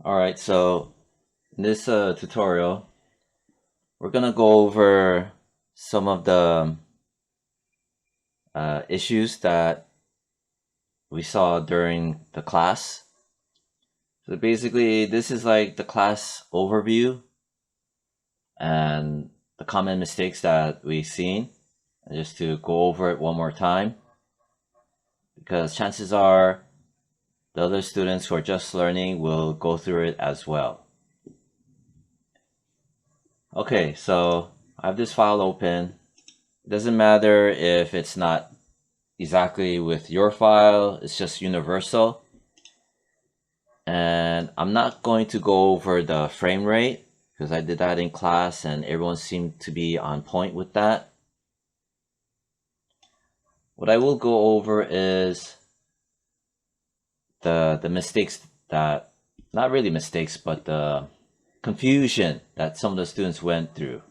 Alright, so in this tutorial, we're gonna go over some of the issues that we saw during the class. So basically, this is like the class overview and the common mistakes that we've seen. And just to go over it one more time, because chances are the other students who are just learning will go through it as well. Okay, so I have this file open. It doesn't matter if it's not exactly with your file, it's just universal. And I'm not going to go over the frame rate because I did that in class and everyone seemed to be on point with that. What I will go over is the mistakes that, not really mistakes, but the confusion that some of the students went through.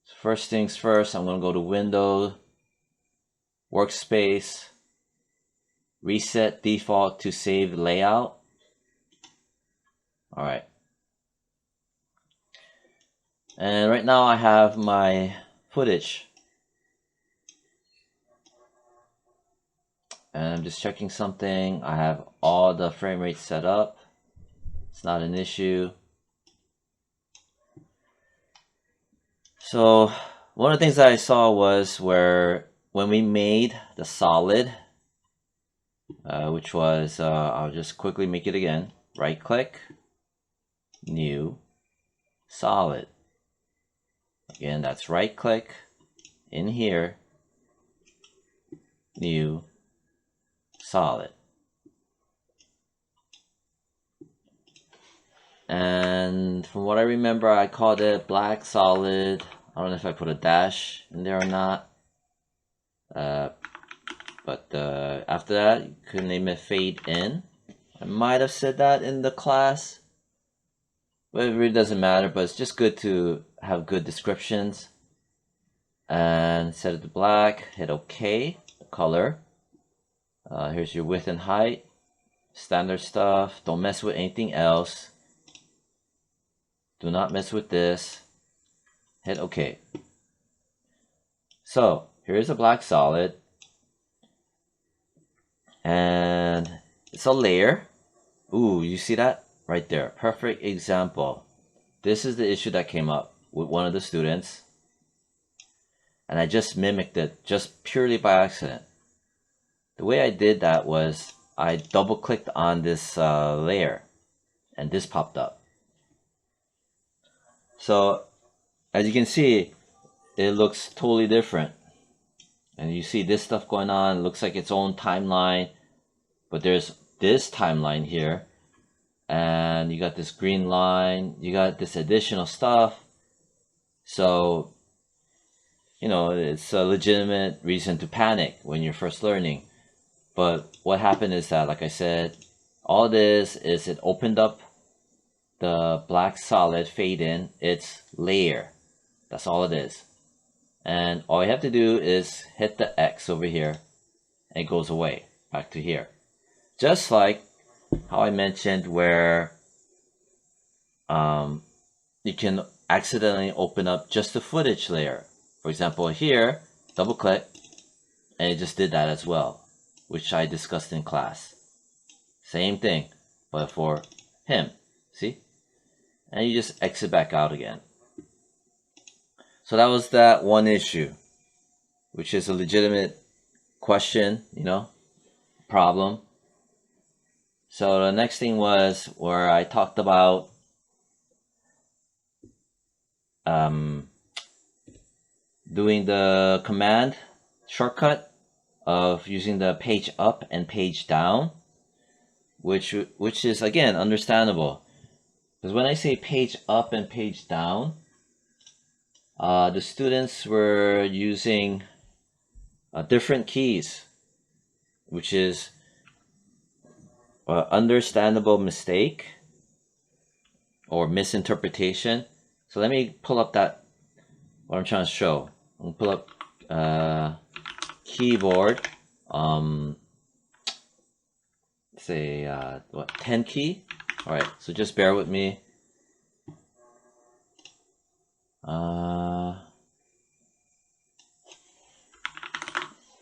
So first things first, I'm going to go to Window, Workspace, Reset Default to Save Layout. All right. And right now I have my footage. And I'm just checking something. I have all the frame rates set up. It's not an issue. So one of the things that I saw was where when we made the solid, which was, I'll just quickly make it again. Right click, new, solid. Again, that's right click in here, new, solid. And from what I remember, I called it black solid. I don't know if I put a dash in there or not. But after that, you could name it fade in. I might have said that in the class, but it really doesn't matter. But it's just good to have good descriptions. And set it to black, hit OK, color. Here's your width and height, standard stuff. Don't mess with anything else. Do not mess with this. Hit OK. So here's a black solid. And it's a layer. Ooh, you see that? Right there. Perfect example. This is the issue that came up with one of the students. And I just mimicked it just purely by accident. The way I did that was I double clicked on this layer and this popped up. So as you can see, it looks totally different. And you see this stuff going on. It looks like its own timeline. But there's this timeline here. And you got this green line. You got this additional stuff. So, you know, it's a legitimate reason to panic when you're first learning. But what happened is that, like I said, all this is it opened up the black solid fade in, its layer. That's all it is. And all you have to do is hit the X over here and it goes away back to here. Just like how I mentioned where you can accidentally open up just the footage layer. For example, here, double click, and it just did that as well, which I discussed in class. Same thing, but for him, see? And you just exit back out again. So that was that one issue, which is a legitimate question, you know, problem. So the next thing was where I talked about doing the command shortcut of using the page up and page down, which is again understandable, because when I say page up and page down, the students were using different keys, which is understandable mistake or misinterpretation. So let me pull up that, what I'm trying to show. I'm gonna pull up keyboard, say what, 10 key, Alright, so just bear with me.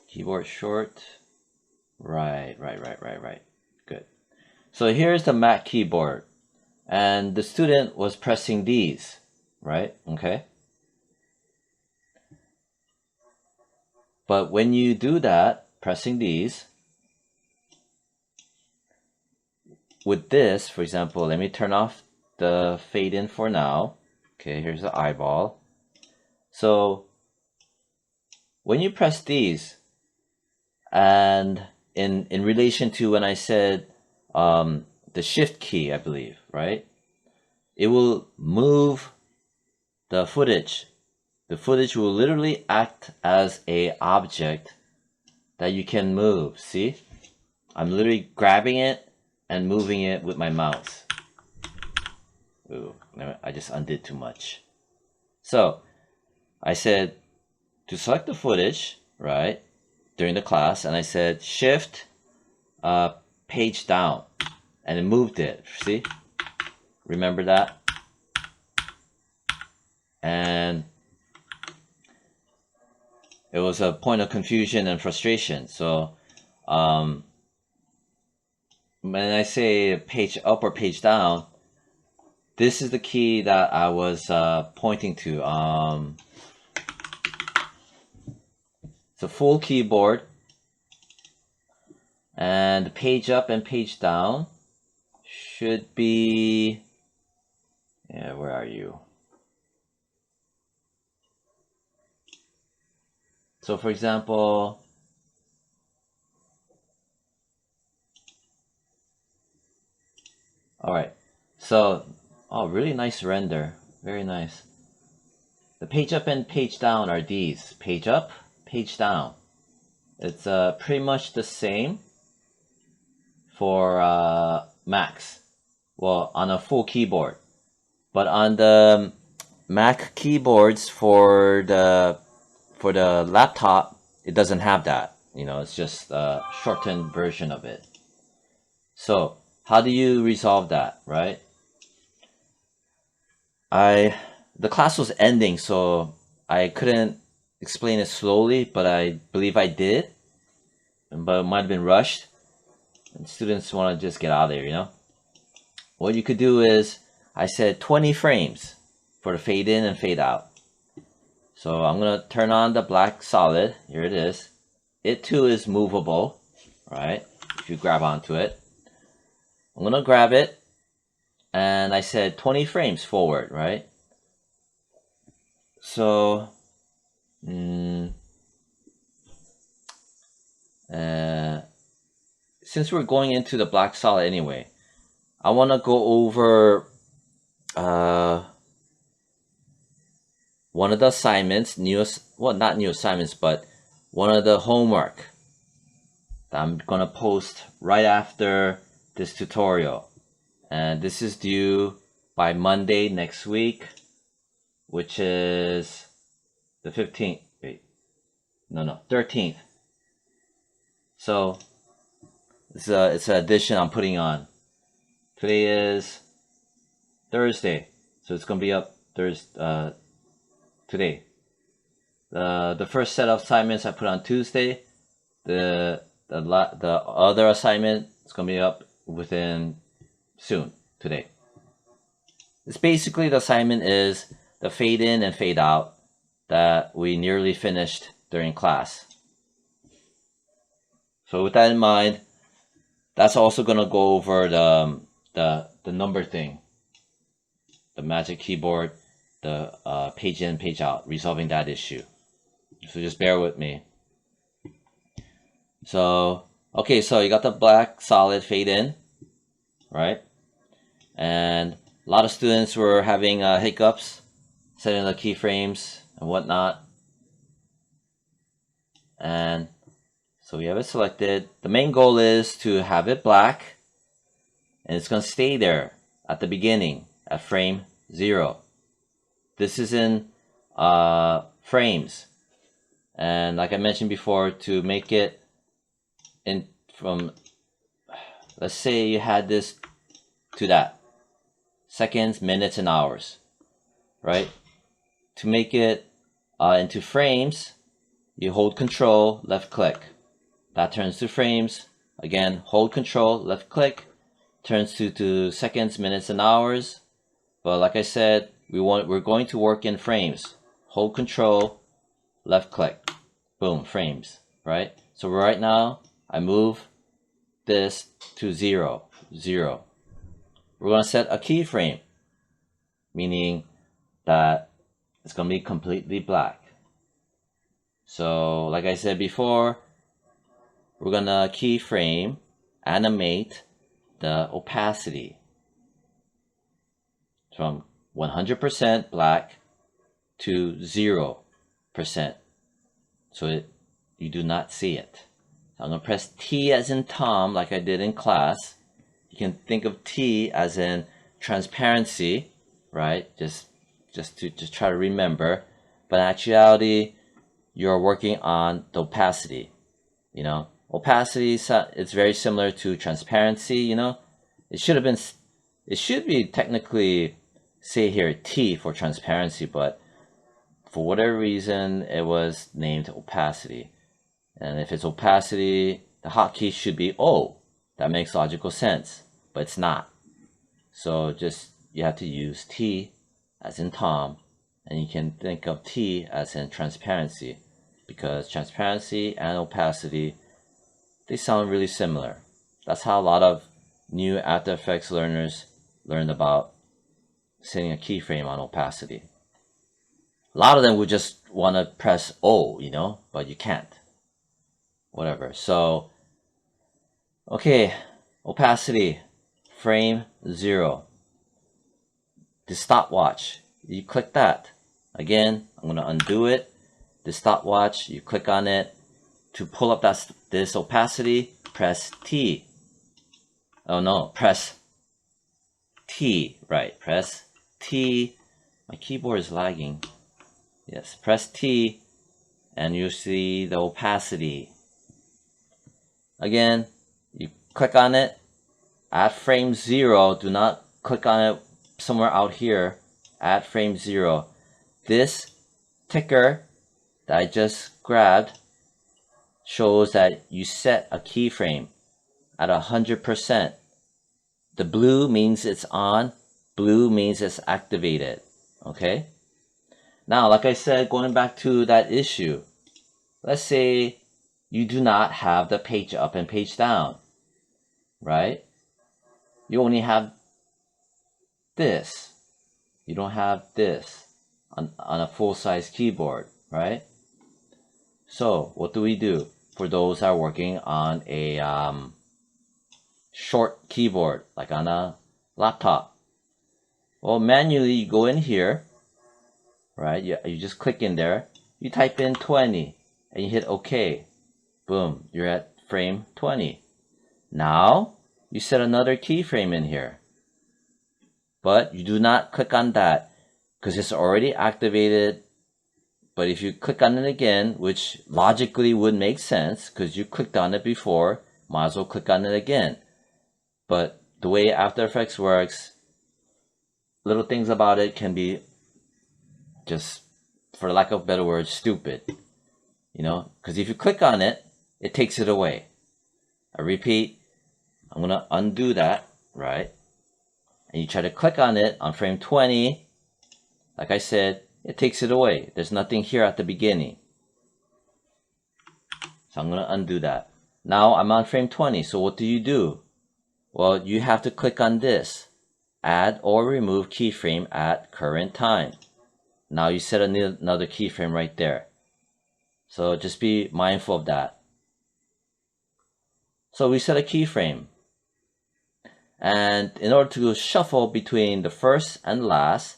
Keyboard short. Right. Good. So here's the Mac keyboard. And the student was pressing these, right? Okay. But when you do that, pressing these, with this, for example, let me turn off the fade in for now. Okay, here's the eyeball. So when you press these, and in relation to when I said the shift key, I believe, right? It will move the footage. The footage will literally act as a object that you can move. See? I'm literally grabbing it and moving it with my mouse. Ooh, I just undid too much. So I said to select the footage, right, during the class, and I said shift page down, and it moved it. See? Remember that? And it was a point of confusion and frustration. So when I say page up or page down, this is the key that I was pointing to. It's a full keyboard, and page up and page down should be, yeah, where are you? So for example, all right, so, oh, really nice render, very nice. The page up and page down are these, page up, page down. It's pretty much the same for Macs, well, on a full keyboard, but on the Mac keyboards for the laptop, it doesn't have that. You know, it's just a shortened version of it. So how do you resolve that, right? The class was ending, so I couldn't explain it slowly, but I believe I did. But it might have been rushed, and students want to just get out of there, you know? What you could do is, I said 20 frames for the fade in and fade out. So I'm going to turn on the black solid. Here it is. It too is movable, right? If you grab onto it. I'm going to grab it, and I said 20 frames forward, right? So since we're going into the black solid anyway, I want to go over one of the assignments, well, not new assignments, but one of the homework that I'm gonna post right after this tutorial. And this is due by Monday next week, which is the 15th. Wait, no, 13th. So it's an addition I'm putting on. Today is Thursday, so it's gonna be up Thursday. Today. The first set of assignments I put on Tuesday. The other assignment is gonna be up within soon, today. It's basically, the assignment is the fade in and fade out that we nearly finished during class. So with that in mind, that's also gonna go over the number thing, the magic keyboard, the page in, page out, resolving that issue. So just bear with me. So, okay, so you got the black solid fade in, right? And a lot of students were having hiccups setting the keyframes and whatnot. And so we have it selected. The main goal is to have it black, and it's going to stay there at the beginning at frame 0. This is in frames, and like I mentioned before, to make it in from, let's say you had this to that. Seconds, minutes, and hours, right? To make it into frames, you hold Control, left click. That turns to frames. Again, hold Control, left click, turns to seconds, minutes, and hours. But like I said, we're going to work in frames. Hold Control, left click, boom, frames, right? So right now, I move this to 0, 0. We're going to set a keyframe, meaning that it's going to be completely black. So like I said before, we're going to keyframe, animate the opacity from 100% black to 0%. So you do not see it. So I'm going to press T as in Tom, like I did in class. You can think of T as in transparency, right? Just to try to remember. But in actuality, you're working on the opacity. You know, opacity, it's very similar to transparency. You know, it should be technically, say here, T for transparency, but for whatever reason, it was named opacity. And if it's opacity, the hotkey should be O. That makes logical sense, but it's not. So you have to use T as in Tom, and you can think of T as in transparency, because transparency and opacity, they sound really similar. That's how a lot of new After Effects learners learned about setting a keyframe on opacity. A lot of them would just want to press O, you know, but you can't. Whatever. So, okay, opacity, frame 0. The stopwatch, you click that. Again, I'm going to undo it. The stopwatch, you click on it. To pull up this opacity, press T. Oh no, press T, right, press T. My keyboard is lagging. Yes, press T and you see the opacity. Again, you click on it at frame 0. Do not click on it somewhere out here. At frame 0. This ticker that I just grabbed shows that you set a keyframe at 100%. The blue means it's on. Blue means it's activated. Okay? Now, like I said, going back to that issue, let's say you do not have the page up and page down, right? You only have this. You don't have this on a full-size keyboard, right? So what do we do for those that are working on a short keyboard, like on a laptop? Well, manually you go in here, right? You just click in there, you type in 20 and you hit OK. Boom, you're at frame 20. Now you set another keyframe in here, but you do not click on that because it's already activated. But if you click on it again, which logically would make sense because you clicked on it before, might as well click on it again. But the way After Effects works, little things about it can be just, for lack of better words, stupid. You know, because if you click on it, it takes it away. I repeat, I'm going to undo that, right? And you try to click on it on frame 20, like I said, it takes it away. There's nothing here at the beginning. So I'm going to undo that. Now I'm on frame 20. So what do? Well, you have to click on this. Add or remove keyframe at current time. Now you set another keyframe right there. So just be mindful of that. So we set a keyframe. And in order to shuffle between the first and last,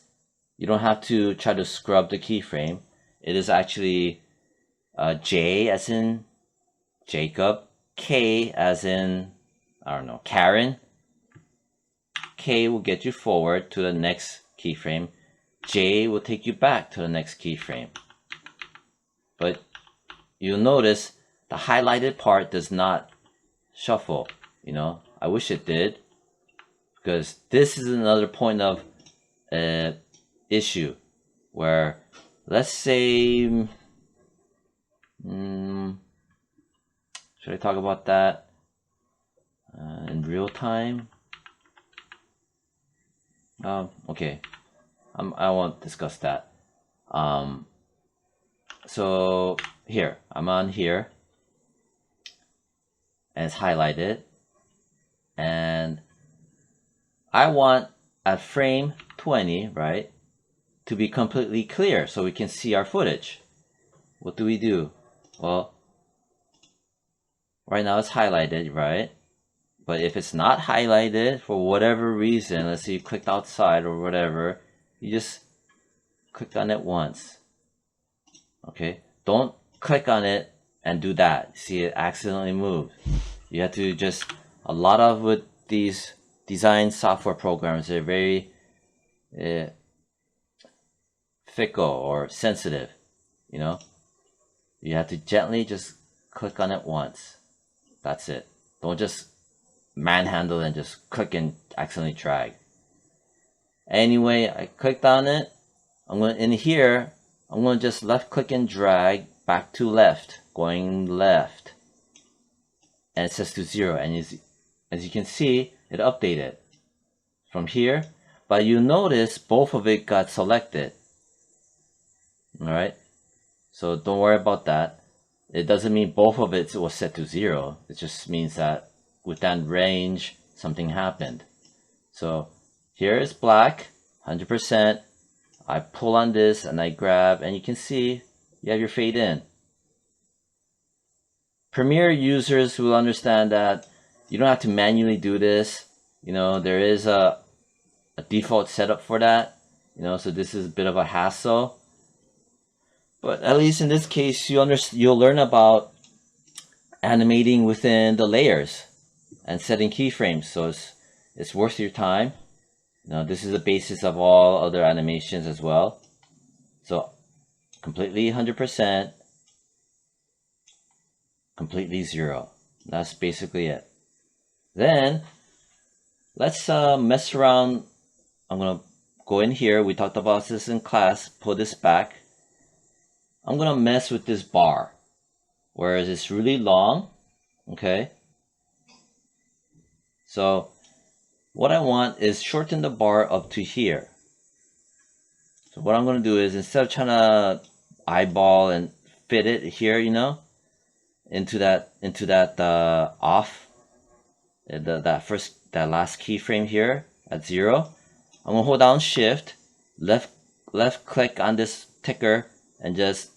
you don't have to try to scrub the keyframe. It is actually J as in Jacob, K as in, I don't know, Karen. K will get you forward to the next keyframe. J will take you back to the next keyframe. But you'll notice the highlighted part does not shuffle. You know, I wish it did. because this is another point of issue where, let's say, should I talk about that in real time? Okay, I won't discuss that. So here, I'm on here, and it's highlighted, and I want at frame 20, right, to be completely clear so we can see our footage. What do we do? Well, right now it's highlighted, right? But if it's not highlighted for whatever reason, let's say you clicked outside or whatever, you just click on it once. Okay, don't click on it and do that. See, it accidentally moved. You have to just, a lot of with these design software programs, they're very fickle or sensitive, you know. You have to gently just click on it once. That's it. Don't just manhandle and just click and accidentally drag. Anyway, I clicked on it. I'm going in here, I'm going to just left click and drag back to left, going left. And it says to 0. And as you can see, it updated from here. But you notice both of it got selected. Alright? So don't worry about that. It doesn't mean both of it was set to 0. It just means that with that range, something happened. So here is black, 100%. I pull on this and I grab, and you can see you have your fade in. Premiere users will understand that you don't have to manually do this. You know, there is a default setup for that. You know, so this is a bit of a hassle. But at least in this case, you'll learn about animating within the layers and setting keyframes. So it's worth your time. You know, this is the basis of all other animations as well. So completely 100%, completely 0. That's basically it. Then let's mess around. I'm gonna go in here. We talked about this in class. Pull this back. I'm gonna mess with this bar, whereas it's really long. Okay. So what I want is shorten the bar up to here. So what I'm going to do is, instead of trying to eyeball and fit it here, you know, into that off, that last keyframe here at 0, I'm going to hold down Shift, left click on this ticker, and just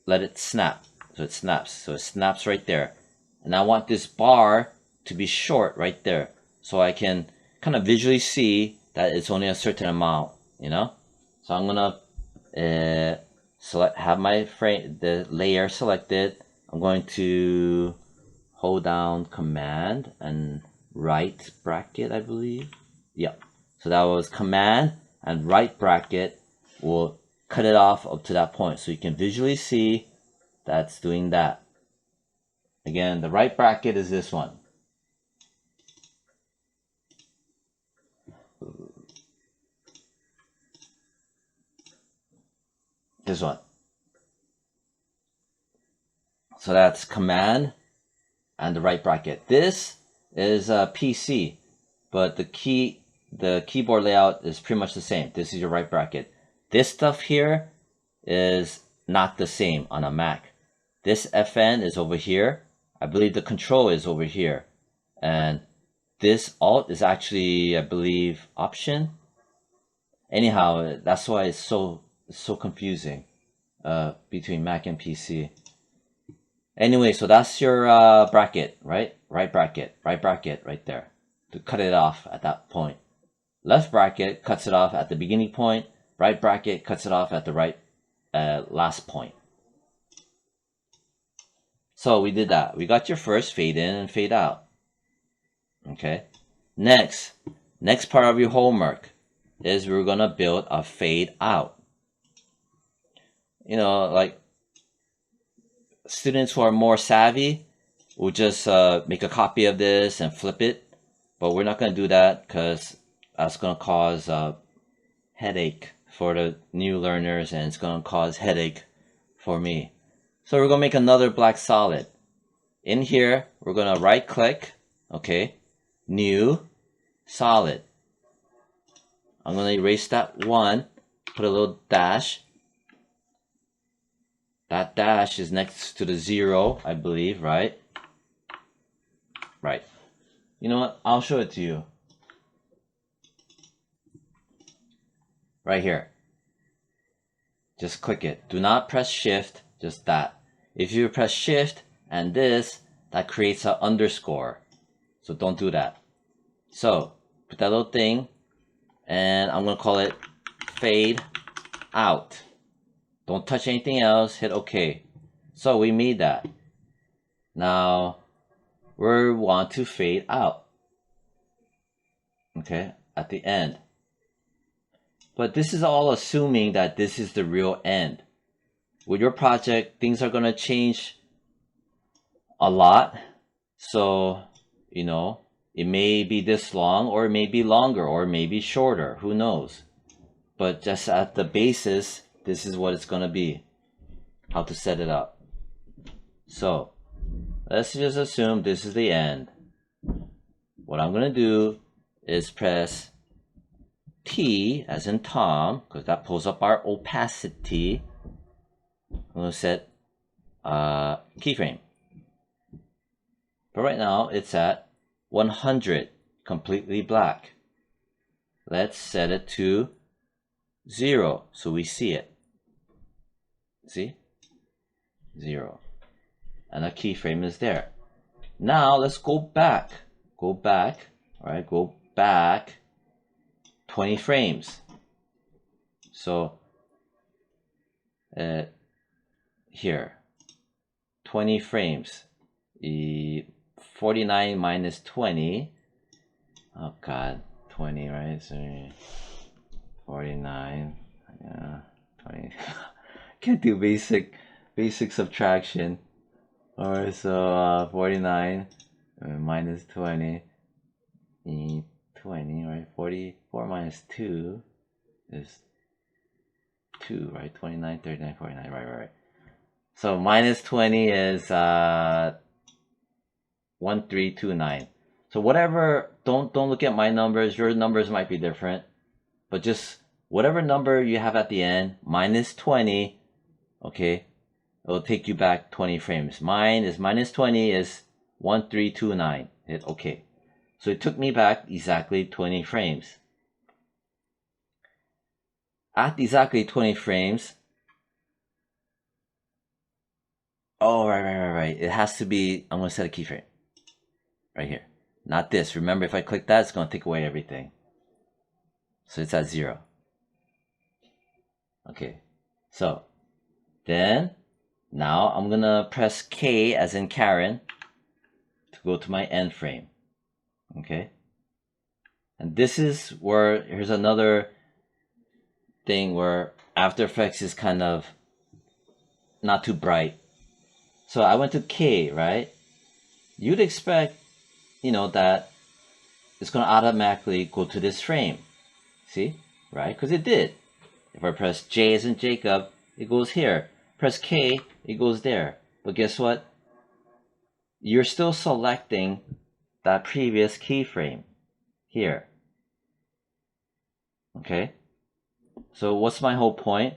let it snap. So it snaps. So it snaps right there. And I want this bar to be short right there, so I can kind of visually see that it's only a certain amount, you know. So I'm gonna have my frame, the layer selected. I'm going to hold down Command and right bracket, I believe. Yep. So that was Command and right bracket will cut it off up to that point, so you can visually see that's doing that. Again, the right bracket is this one. This one. So that's Command and the right bracket. This is a PC, but the keyboard layout is pretty much the same. This is your right bracket. This stuff here is not the same on a Mac. This FN is over here. I believe the control is over here. And this Alt is actually, I believe, Option. Anyhow, that's why it's so confusing between Mac and PC. Anyway, so that's your bracket, right? Right bracket right there to cut it off at that point. Left bracket cuts it off at the beginning point. Right bracket cuts it off at the right last point. So we did that. We got your first fade in and fade out. Okay. Next part of your homework is we're gonna build a fade out. You know, like students who are more savvy will just make a copy of this and flip it. but we're not going to do that because that's going to cause a headache for the new learners, and it's going to cause headache for me. So we're going to make another black solid. In here, we're going to right click, okay, new solid. I'm going to erase that one, put a little dash. That dash is next to the 0, I believe, right? Right. You know what? I'll show it to you. Right here. Just click it. Do not press shift, just that. If you press shift and this, that creates an underscore. So don't do that. So put that little thing, and I'm going to call it fade out. Don't touch anything else, hit OK. So we made that. Now we want to fade out, okay, at the end. But this is all assuming that this is the real end. With your project, things are going to change a lot. So, you know, it may be this long, or it may be longer, or it may be shorter. Who knows? But just at the basis, this is what it's going to be. How to set it up. So, let's just assume this is the end. What I'm going to do is press T as in Tom, because that pulls up our opacity. I'm going to set keyframe. But right now it's at 100, completely black. Let's set it to 0 so we see it. See? 0. And a keyframe is there. Now let's go back. Go back. Alright, go back 20 frames. So here 20 frames. 49 minus 20. Oh god, 20, right? So 49. Yeah, 20. Can't do basic subtraction. Alright, so 49 minus 20. 20, right? 44 minus 2 is 2, right? 29, 39, 49, right. So minus 20 is 1329. So whatever, don't look at my numbers. Your numbers might be different, but just whatever number you have at the end, minus 20, okay, it'll take you back 20 frames. Mine is minus 20 is 1329. Hit OK. So it took me back exactly 20 frames. At exactly 20 frames, oh, right. It has to be, I'm going to set a keyframe. Right here. Not this. Remember, if I click that, it's going to take away everything. So it's at 0. Okay. So, then, now I'm going to press K as in Karen to go to my end frame. Okay. And this is where, here's another thing where After Effects is kind of not too bright. So I went to K, right? You'd expect, you know, that it's going to automatically go to this frame. See? Right? Because it did. If I press J as in Jacob, it goes here. Press K, it goes there. But guess what? You're still selecting that previous keyframe here. Okay? So what's my whole point?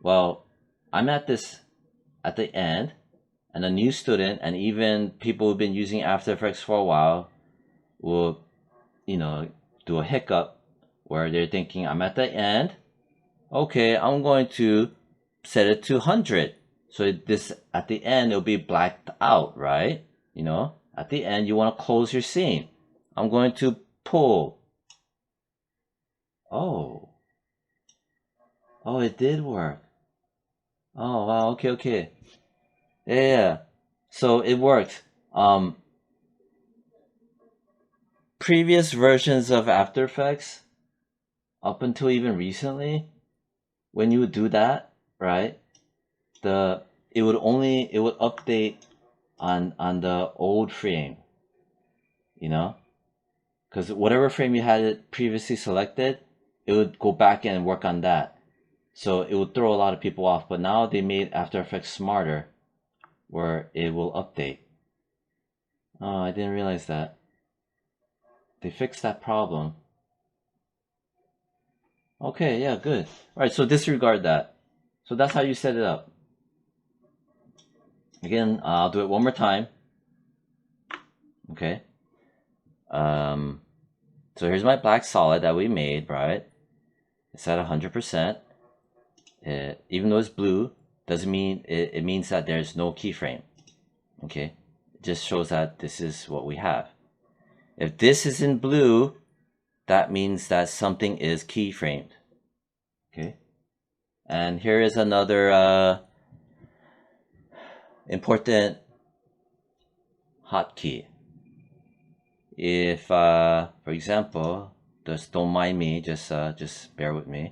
Well, I'm at this at the end, and a new student and even people who've been using After Effects for a while will, you know, do a hiccup where they're thinking, I'm at the end. Okay, I'm going to set it to 100. So this at the end, it'll be blacked out, right? You know, at the end, you want to close your scene. I'm going to pull. Oh, it did work. Oh, wow, okay. Yeah. So it worked. Previous versions of After Effects, up until even recently, when you would do that, right? It would update on the old frame, you know, because whatever frame you had it previously selected, it would go back and work on that. So it would throw a lot of people off. But now they made After Effects smarter, where it will update. Oh, I didn't realize that. They fixed that problem. Okay, yeah, good. All right, so disregard that. So that's how you set it up. Again, I'll do it one more time. Okay. So here's my black solid that we made, right? It's at 100%. Even though it's blue, doesn't mean it means that there's no keyframe. Okay, it just shows that this is what we have. If this is in blue, that means that something is keyframed. Okay, and here is another important hotkey. If, for example, just don't mind me, just bear with me.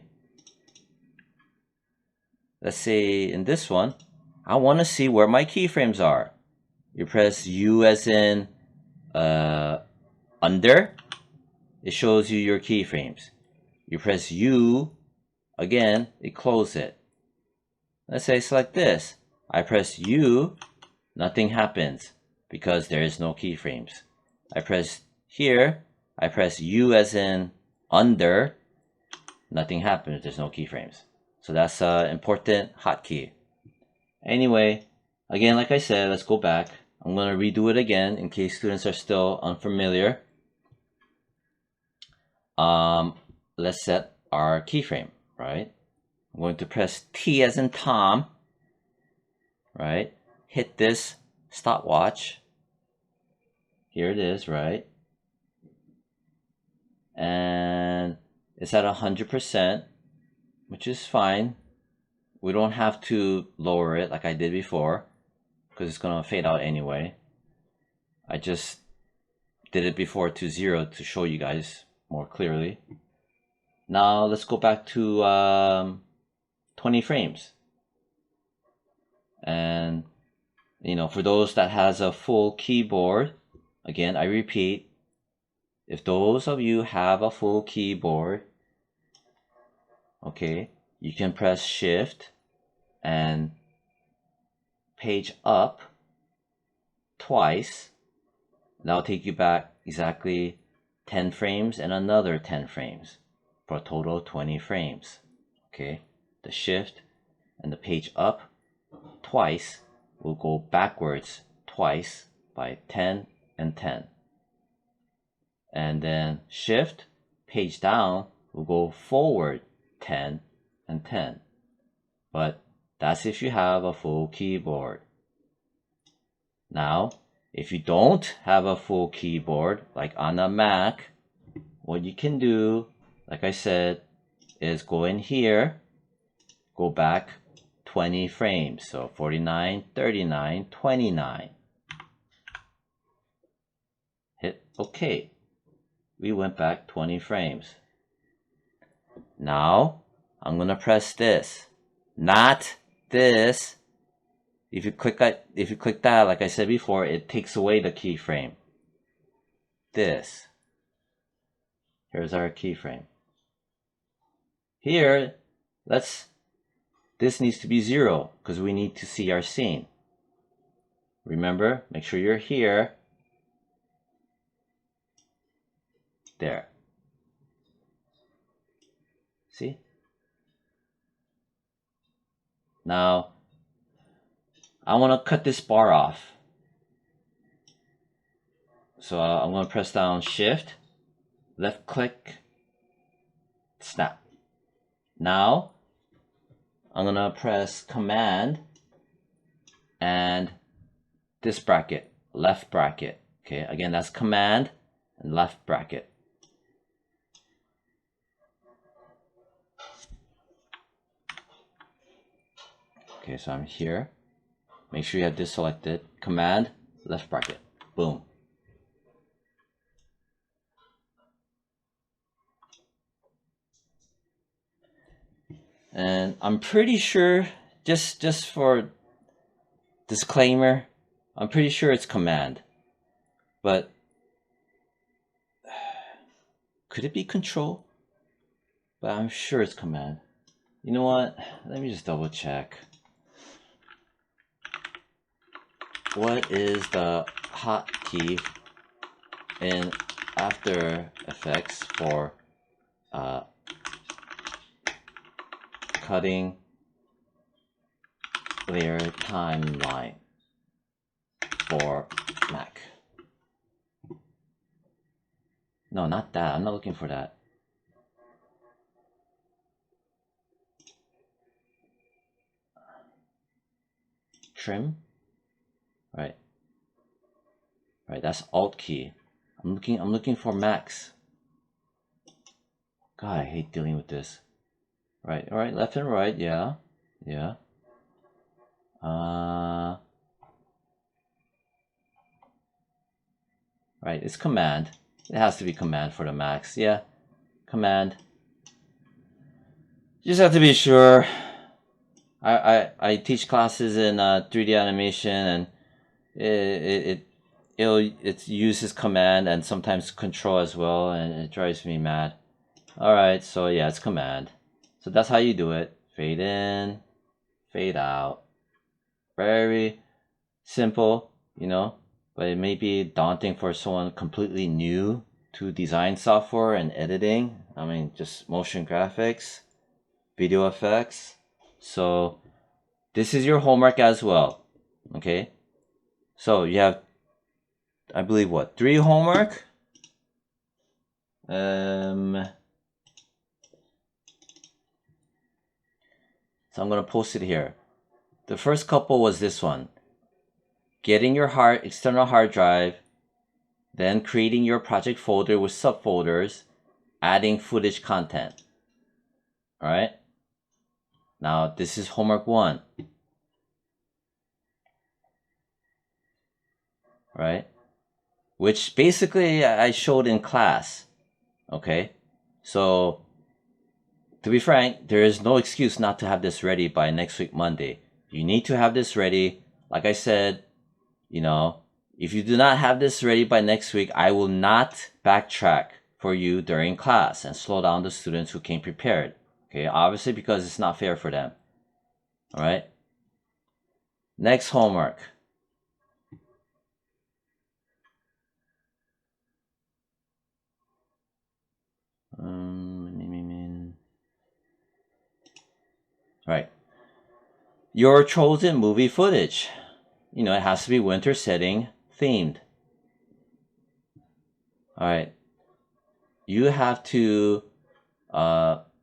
Let's say in this one, I want to see where my keyframes are. You press U as in under, it shows you your keyframes. You press U again, it closes it. Let's say I select this. I press U, nothing happens because there is no keyframes. I press here, I press U as in under, nothing happens, there's no keyframes. So that's an important hotkey. Anyway, again, like I said, let's go back. I'm going to redo it again in case students are still unfamiliar. Let's set our keyframe, right? I'm going to press T as in Tom, right? Hit this stopwatch. Here it is, right? And it's at 100%, which is fine. We don't have to lower it like I did before because it's going to fade out anyway. I just did it before to 0 to show you guys more clearly. Now let's go back to 20 frames. And, you know, for those that has a full keyboard, again, I repeat, if those of you have a full keyboard, okay, you can press Shift and page up twice. That'll take you back exactly 10 frames and another 10 frames for a total of 20 frames. Okay, the Shift and the page up twice will go backwards twice by 10 and 10. And then Shift, page down will go forward 10 and 10. But that's if you have a full keyboard. Now, if you don't have a full keyboard, like on a Mac, what you can do, like I said, is go in here, go back 20 frames. So 49, 39, 29. Hit OK. We went back 20 frames. Now, I'm going to press this, not this. If you click that, like I said before, it takes away the keyframe. This. Here's our keyframe. Here, this needs to be 0 because we need to see our scene. Remember, make sure you're here. There. See? Now, I want to cut this bar off. So I'm going to press down Shift, left click, snap. Now, I'm going to press Command and this bracket, left bracket. Okay, again, that's Command and left bracket. Okay, so I'm here. Make sure you have this selected. Command, left bracket. Boom. And I'm pretty sure, just for disclaimer, I'm pretty sure it's Command. But Could it be control? But I'm sure it's command. You know what? Let me just double check. What is the hotkey in After Effects for cutting layer timeline for Mac? No, not that. I'm not looking for that. Trim? Right. Right, that's Alt key. I'm looking for Max. God, I hate dealing with this. Right, alright, left and right, yeah. Yeah. Right, it's command. It has to be command for the Max. Yeah. Command. You just have to be sure. I teach classes in 3D animation, and it uses command and sometimes control as well, and it drives me mad. Alright, so yeah, it's command. So that's how you do it. Fade in, fade out. Very simple, you know, but it may be daunting for someone completely new to design software and editing. I mean, just motion graphics, video effects. So this is your homework as well, okay? So you have, I believe, what, 3 homework? So I'm gonna post it here. The first couple was this one. Getting your external hard drive, then creating your project folder with subfolders, adding footage content. Alright? Now this is homework 1. Right? Which basically I showed in class. Okay? So to be frank, there is no excuse not to have this ready by next week Monday. You need to have this ready. Like I said, you know, if you do not have this ready by next week, I will not backtrack for you during class and slow down the students who came prepared. Okay, obviously because it's not fair for them. All right. Next homework. Right. Your chosen movie footage. You know, it has to be winter setting themed. All right. You have to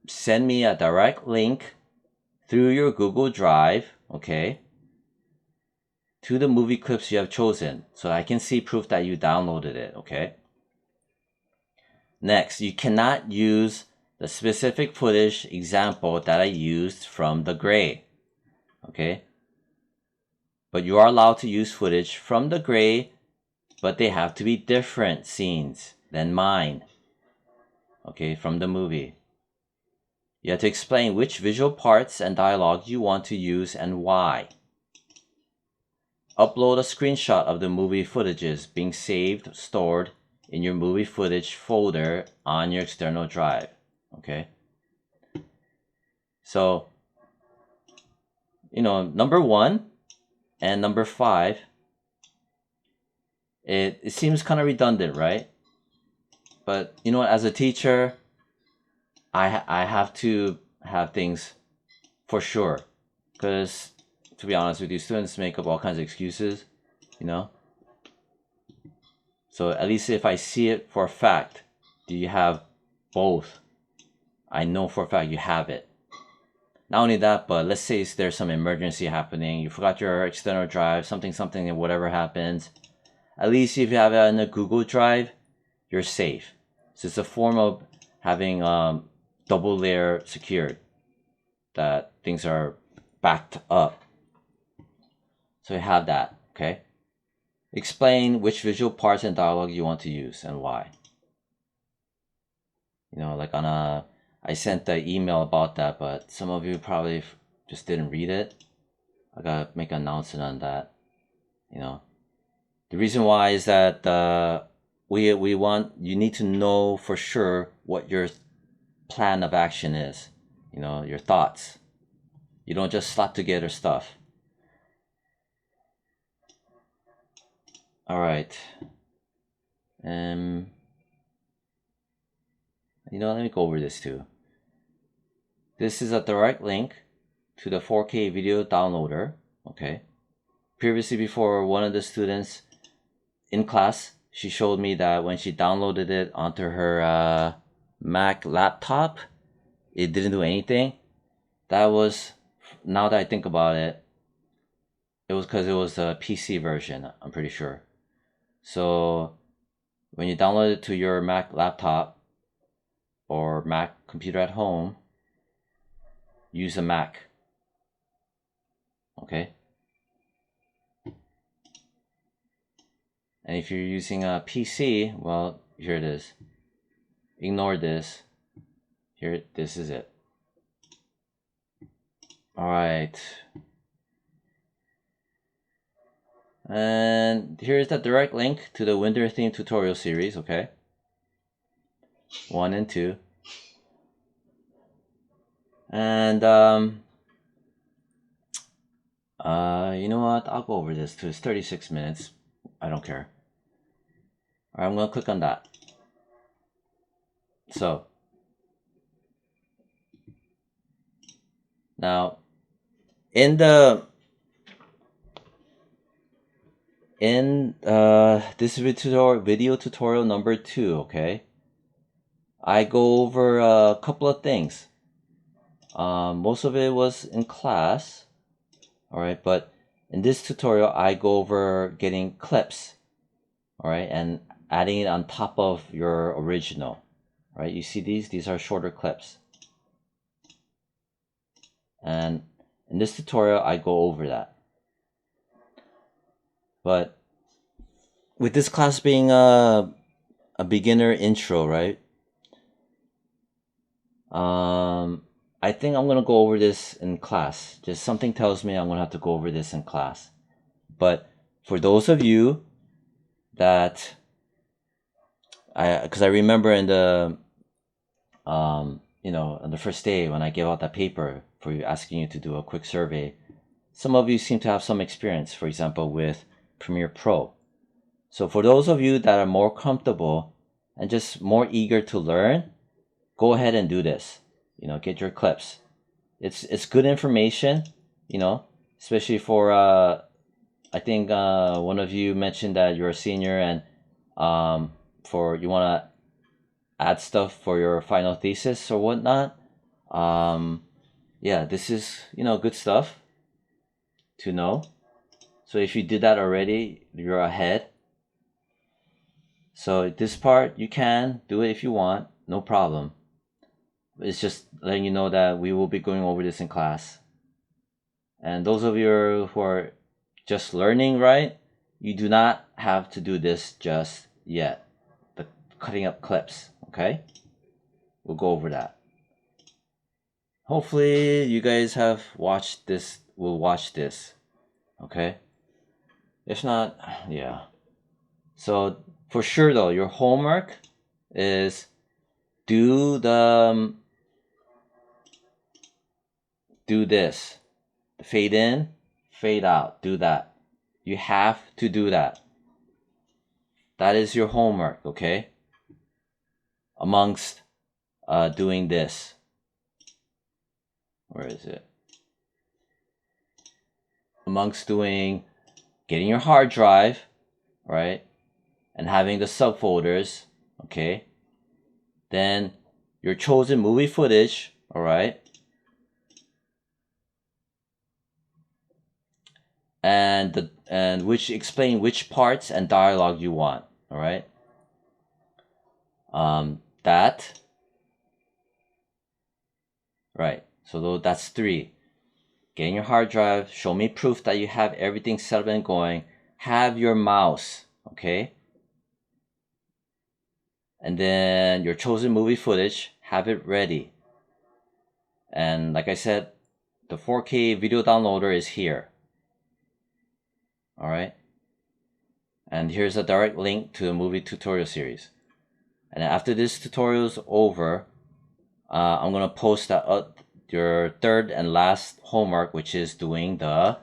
send me a direct link through your Google Drive, okay, to the movie clips you have chosen, so I can see proof that you downloaded it, okay? Next, you cannot use the specific footage example that I used from the gray, okay? But you are allowed to use footage from the gray, but they have to be different scenes than mine, okay, from the movie. You have to explain which visual parts and dialogue you want to use and why. Upload a screenshot of the movie footages being saved, stored in your movie footage folder on your external drive. Okay? So, you know, number 1 and number 5, it seems kind of redundant, right? But, you know, as a teacher, I have to have things for sure. Because, to be honest with you, students make up all kinds of excuses, you know? So at least if I see it for a fact, do you have both? I know for a fact you have it. Not only that, but let's say there's some emergency happening, you forgot your external drive, something, and whatever happens. At least if you have it in a Google Drive, you're safe. So it's a form of having double layer secured, that things are backed up. So you have that, okay? Explain which visual parts and dialogue you want to use and why. You know, like I sent the email about that, but some of you probably just didn't read it. I gotta make an announcement on that. You know, the reason why is that you need to know for sure what your plan of action is, you know, your thoughts. You don't just slap together stuff. All right. You know, let me go over this too. This is a direct link to the 4K video downloader. Okay. Previously, before, one of the students in class, she showed me that when she downloaded it onto her Mac laptop, it didn't do anything. That was, now that I think about it, it was because it was a PC version, I'm pretty sure. So when you download it to your Mac laptop or Mac computer at home, use a Mac. Okay? And if you're using a PC, well, here it is. Ignore this. Here, this is it. All right. And here's the direct link to the winter theme tutorial series, okay? 1 and 2. And you know what? I'll go over this too. It's 36 minutes. I don't care. All right, I'm gonna click on that. So now in this video tutorial number 2, okay, I go over a couple of things. Most of it was in class, all right, but in this tutorial I go over getting clips, all right, and adding it on top of your original, right? You see these are shorter clips, and in this tutorial I go over that. But with this class being a beginner intro, right? I think I'm gonna go over this in class. Just something tells me I'm gonna have to go over this in class. But for those of you that because I remember in the you know, on the first day when I gave out that paper for you, asking you to do a quick survey, some of you seem to have some experience, for example, with Premiere Pro. So for those of you that are more comfortable and just more eager to learn, go ahead and do this. You know, get your clips. It's good information, you know, especially for I think one of you mentioned that you're a senior and for you want to add stuff for your final thesis or whatnot. Yeah, this is, you know, good stuff to know. So if you did that already, you're ahead. So this part, you can do it if you want, no problem. It's just letting you know that we will be going over this in class. And those of you who are just learning, right, you do not have to do this just yet. The cutting up clips, okay? We'll go over that. Hopefully you guys have watched this, will watch this, okay? If not, yeah. So for sure though, your homework is do this. Fade in, fade out, do that. You have to do that. That is your homework, okay? Amongst doing this. Where is it? Amongst doing, getting your hard drive, right? And having the subfolders, okay? Then your chosen movie footage, all right? And which explain which parts and dialogue you want, all right? That, right? So that's 3. Getting your hard drive, show me proof that you have everything set up and going. Have your mouse, okay? And then your chosen movie footage, have it ready. And like I said, the 4K video downloader is here. All right. And here's a direct link to the movie tutorial series. And after this tutorial is over, I'm gonna post your third and last homework, which is doing the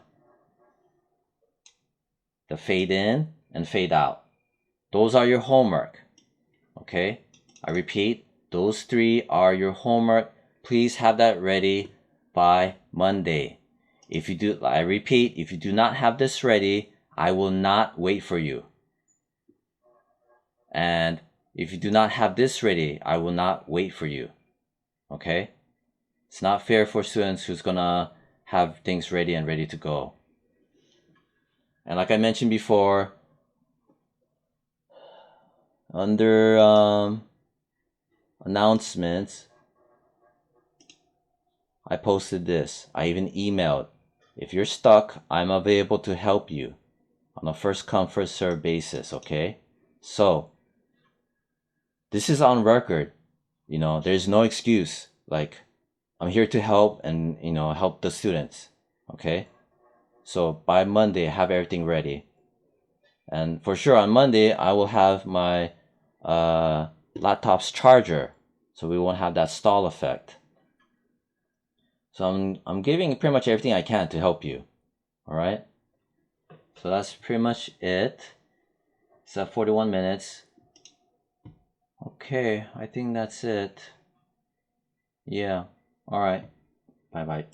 fade in and fade out. Those are your homework. Okay, I repeat, those 3 are your homework. Please have that ready by Monday. If you do, I repeat, if you do not have this ready, I will not wait for you. And if you do not have this ready, I will not wait for you. Okay? It's not fair for students who's gonna have things ready and ready to go. And like I mentioned before, under announcements, I posted this. I even emailed. If you're stuck, I'm available to help you on a first come, first serve basis, okay? So, this is on record. You know, there's no excuse. Like, I'm here to help and, you know, help the students, okay? So, by Monday, have everything ready. And for sure, on Monday, I will have my laptop's charger, so we won't have that stall effect. So I'm giving pretty much everything I can to help you. All right. So that's pretty much it. It's at 41 minutes. Okay, I think that's it. Yeah. All right. Bye bye.